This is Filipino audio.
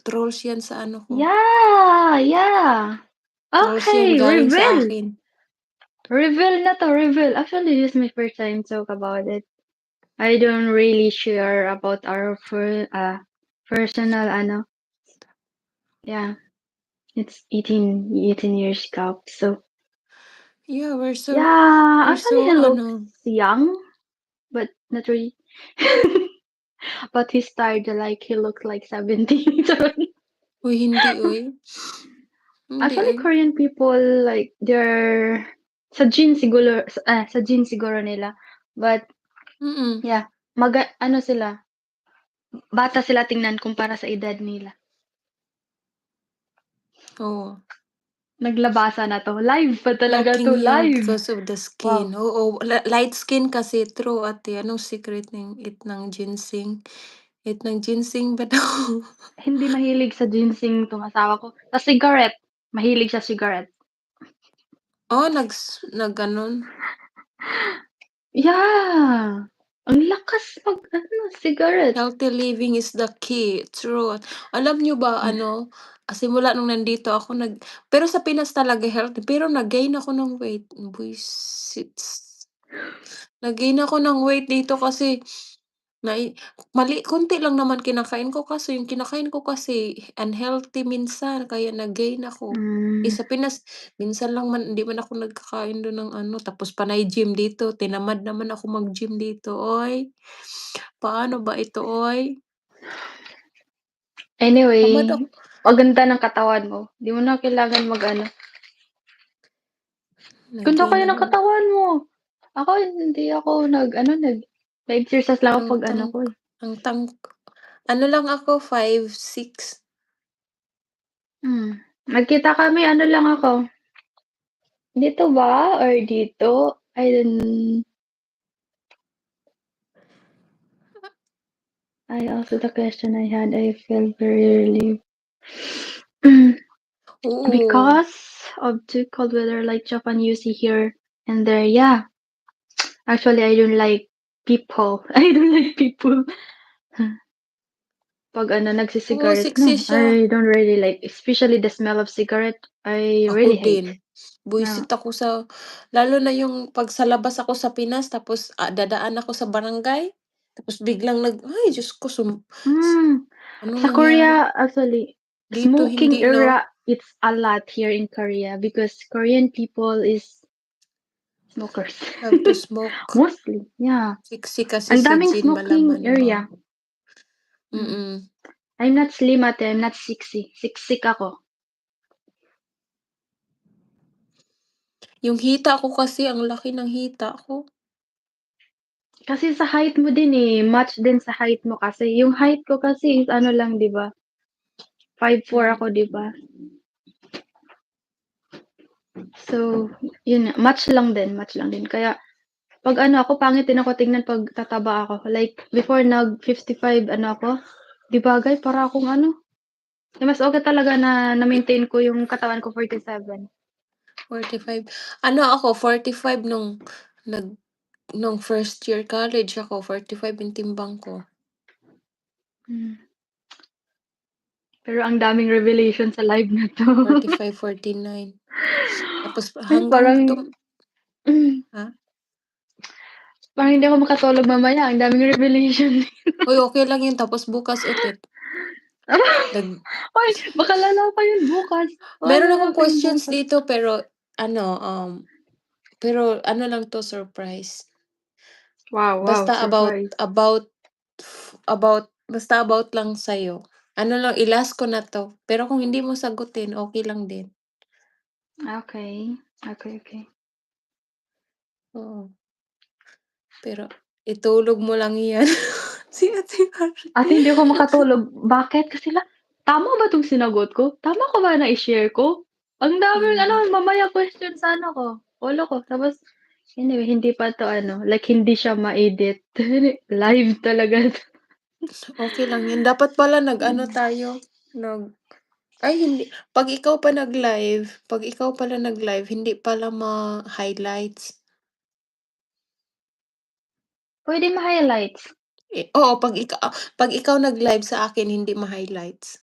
trolls yan sa ano ko, Yeah, yeah. trolls yan Okay, galing sa reveal. akin. Reveal na 'to, reveal. Actually, this is my first time talk about it. I don't really share about our personal ano. Yeah, it's 18 years gap. So Yeah, yeah, we're actually so he looks ano, young, but not really. But his style, like he looks like 17. uy hindi uy, hindi Actually, uy, Korean people like they're sa gene siguro nila. But mm, yeah, ano sila, bata sila tingnan kumpara sa edad nila. oo. Naglabasa na 'to, live pa talaga Looking 'to, young live. because of the Wow, skin, oo, light skin kasi true ate, anong secret ng ginseng? Eat ng ginseng ba daw? hindi mahilig sa ginseng 'tong asawa ko. Sa cigarette, mahilig siya cigarette. Oh, nag-ganon? Yeah, ang lakas mag-ano, cigarette. Healthy living is the key, true. Alam niyo ba ano, simula nung nandito ako pero sa Pinas talaga healthy, pero nag-gain ako ng weight, buisit. Nag-gain ako ng weight dito kasi konti lang naman kinakain ko kaso yung kinakain ko kasi unhealthy minsan kaya nag-gain ako. Hmm, Sa Pinas minsan lang man hindi man ako nagkakain dun ng ano, tapos panay gym dito, tinamad naman ako mag-gym dito, oy. Paano ba ito, oy? Tamad anyway, ako. maganda ng katawan mo, 'di mo na kailangan mag-ano. Ganda Nag-gain kaya ng ako. katawan mo. Ako hindi ako nag-ano, nag-exercise lang ako Ang 'pag ano tang ko, eh. ang ano lang ako 5'6". Hmm, nagkita kami ano lang ako, dito ba or dito? I don't I also the question I had, I felt very relieved. Oo. Because of too cold weather like Japan you see here and there, yeah. Actually, I don't like people. I don't like people. 'Pag ano, Oo, nagsi-cigarette, siksi no, siya. I don't really like, especially the smell of cigarette, I Ako really hate. din. No. Buwisit ako lalo na yung 'pag sa labas ako sa Pinas tapos, dadaan ako sa barangay, tapos biglang ay Diyos ko Hmm, anong sa nangyari? Korea actually, Dito smoking hindi 'no? era, it's a lot here in Korea because Korean people is smokers. Have to smoke. Mostly, yeah. Siksi kasi Ang si daming Jean smoking malamang ba? area. Hmm. Mm. I'm not slim ate, I'm not sexy. Siksik ako. Yung hita ko kasi ang laki ng hita ko. Kasi sa height mo din, eh, match din sa height mo kasi. Yung height ko kasi is ano lang 'di ba, 5'4" Hmm, ako 'di ba? So, yun nga, match lang din. Kaya 'pag ano ako, pangit din ako tignan 'pag tataba ako. Like before 55 ano ako, 'di bagay para akong ano, mas okey talaga na na-maintain ko yung katawan ko 47. 45. Ano ako 45 nag nung first year college ako, 45 yung timbang ko. Hmm, pero ang daming revelation sa live na 'to. 45, 49. Tapos Ay hanggang parang ha? parang hindi ako makatulog mamaya, ang daming revelation. Uy, okey lang yun tapos bukas ulit dag Ay, baka lalo pa yun bukas. Baka meron lalo akong pa yun questions bukas. dito ano, pero ano lang 'to surprise. Wow, wow, Basta surprise. basta about lang sa'yo. Ano lang i-last ko na 'to, pero kung hindi mo sagutin okey lang din, Okay. Okay, okay. oo. Pero itulog mo lang 'yan. Si Ate Ate, hindi ako Marky. makatulog. Bakit? Kasi tama ba 'tong sinagot ko? Tama ko ba na-i-share ko? Ang daming ano, Hindi. mamaya question sa ano ko, ulo ko. Tapos anyway, hindi pa 'to ano, like hindi siya ma-edit. Live talaga 'to. Okey lang 'yun. Dapat pala nag-ano tayo, ay hindi, 'pag ikaw pala nag-live hindi pala ma-highlights. Puwede ma-highlights. Oo, 'pag ikaw nag-live sa akin hindi ma-highlights.